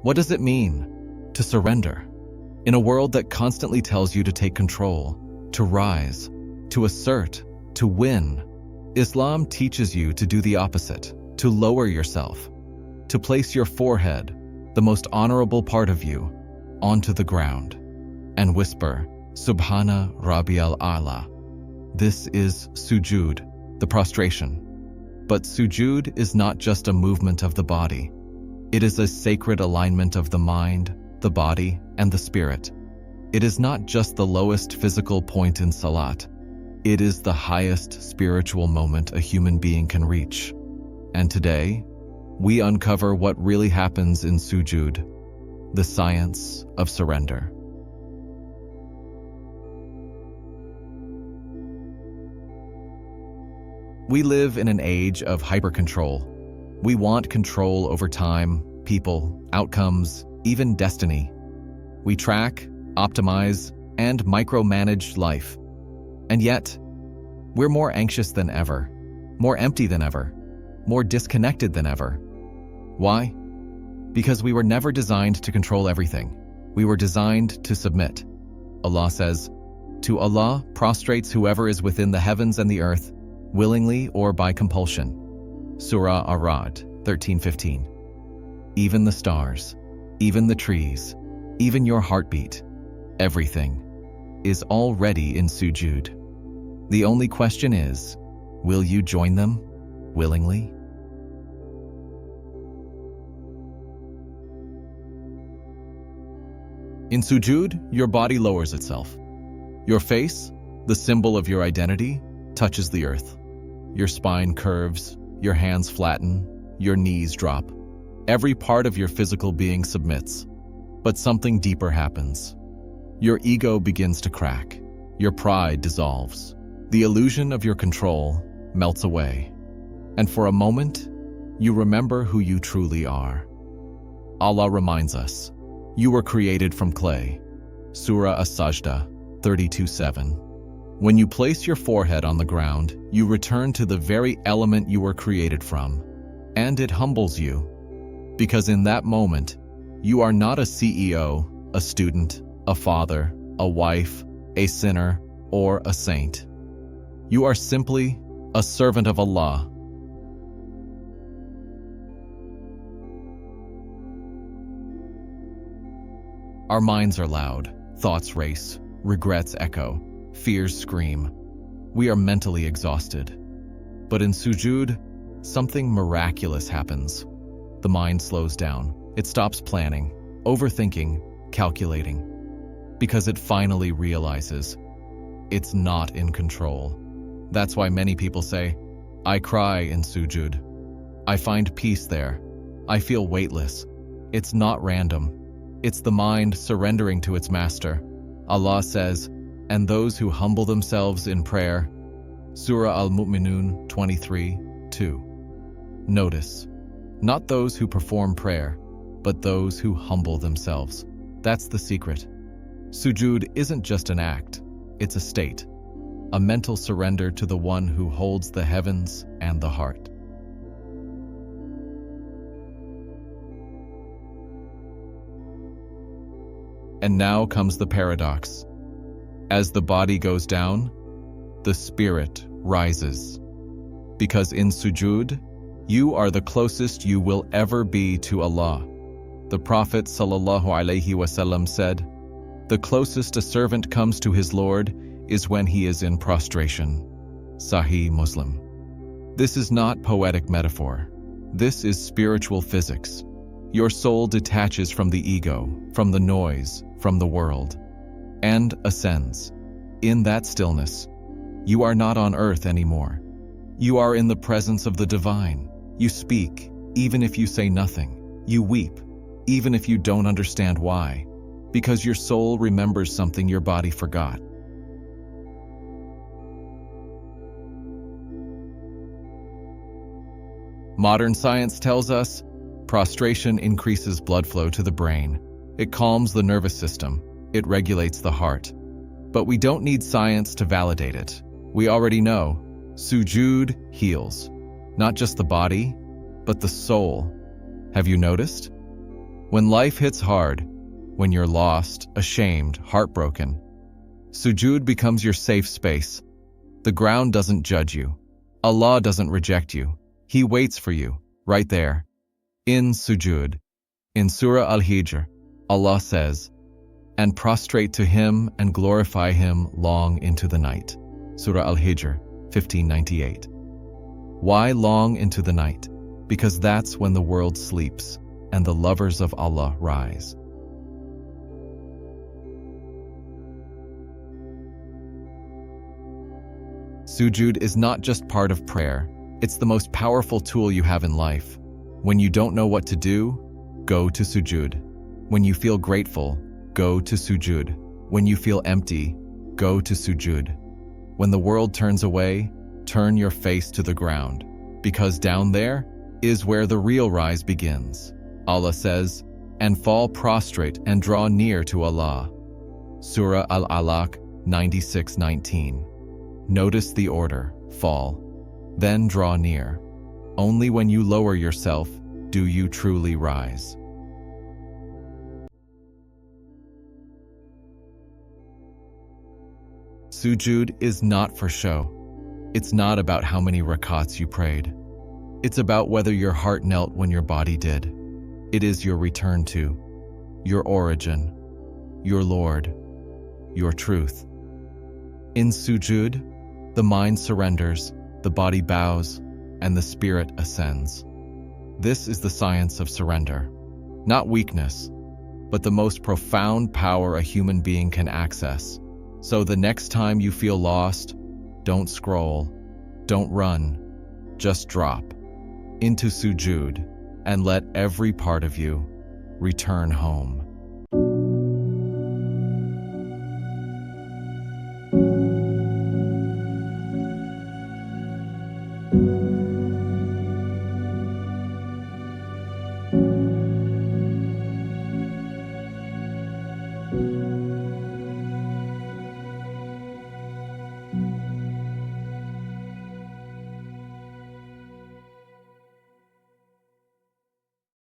What does it mean to surrender? In a world that constantly tells you to take control, to rise, to assert, to win, Islam teaches you to do the opposite, to lower yourself, to place your forehead, the most honorable part of you, onto the ground, and whisper, Subhana Rabbi al-A'la. This is sujood, the prostration. But sujood is not just a movement of the body. It is a sacred alignment of the mind, the body, and the spirit. It is not just the lowest physical point in salat. It is the highest spiritual moment a human being can reach. And today, we uncover what really happens in sujood, the science of surrender. We live in an age of hyper-control. We want control over time, people, outcomes, even destiny. We track, optimize, and micromanage life. And yet, we're more anxious than ever, more empty than ever, more disconnected than ever. Why? Because we were never designed to control everything. We were designed to submit. Allah says, "To Allah prostrates whoever is within the heavens and the earth, willingly or by compulsion." Surah Ar-Ra'd 13:15. Even the stars, even the trees, even your heartbeat, everything is already in sujood. The only question is, will you join them willingly? In sujood, your body lowers itself. Your face, the symbol of your identity, touches the earth. Your spine curves, your hands flatten, your knees drop. Every part of your physical being submits. But something deeper happens. Your ego begins to crack. Your pride dissolves. The illusion of your control melts away. And for a moment, you remember who you truly are. Allah reminds us, "You were created from clay." Surah As-Sajda 32:7. When you place your forehead on the ground, you return to the very element you were created from. And it humbles you. Because in that moment, you are not a CEO, a student, a father, a wife, a sinner, or a saint. You are simply a servant of Allah. Our minds are loud, thoughts race, regrets echo, fears scream. We are mentally exhausted. But in sujood, something miraculous happens. The mind slows down. It stops planning, overthinking, calculating. Because it finally realizes it's not in control. That's why many people say, "I cry in sujood. I find peace there. I feel weightless." It's not random. It's the mind surrendering to its master. Allah says, "And those who humble themselves in prayer." Surah Al-Mu'minun 23:2. Notice, not those who perform prayer, but those who humble themselves. That's the secret. Sujood isn't just an act, it's a state, a mental surrender to the one who holds the heavens and the heart. And now comes the paradox. As the body goes down, the spirit rises. Because in sujood, you are the closest you will ever be to Allah. The Prophet ﷺ said, "The closest a servant comes to his Lord is when he is in prostration." Sahih Muslim. This is not poetic metaphor. This is spiritual physics. Your soul detaches from the ego, from the noise, from the world, and ascends. In that stillness, you are not on earth anymore. You are in the presence of the divine. You speak, even if you say nothing. You weep, even if you don't understand why, because your soul remembers something your body forgot. Modern science tells us prostration increases blood flow to the brain. It calms the nervous system. It regulates the heart. But we don't need science to validate it. We already know. Sujood heals. Not just the body, but the soul. Have you noticed? When life hits hard, when you're lost, ashamed, heartbroken, sujood becomes your safe space. The ground doesn't judge you. Allah doesn't reject you. He waits for you, right there. In sujood. In Surah Al-Hijr, Allah says, "And prostrate to Him and glorify Him long into the night." Surah Al-Hijr, 1598. Why long into the night? Because that's when the world sleeps and the lovers of Allah rise. Sujood is not just part of prayer, it's the most powerful tool you have in life. When you don't know what to do, go to sujood. When you feel grateful, go to sujood. When you feel empty, go to sujood. When the world turns away, turn your face to the ground, because down there is where the real rise begins. Allah says, "And fall prostrate and draw near to Allah." Surah Al-Alaq 96:19. Notice the order: fall, then draw near. Only when you lower yourself do you truly rise. Sujood is not for show. It's not about how many rakats you prayed. It's about whether your heart knelt when your body did. It is your return to, your origin, your Lord, your truth. In sujood, the mind surrenders, the body bows, and the spirit ascends. This is the science of surrender. Not weakness, but the most profound power a human being can access. So the next time you feel lost, don't scroll, don't run, just drop into sujood and let every part of you return home.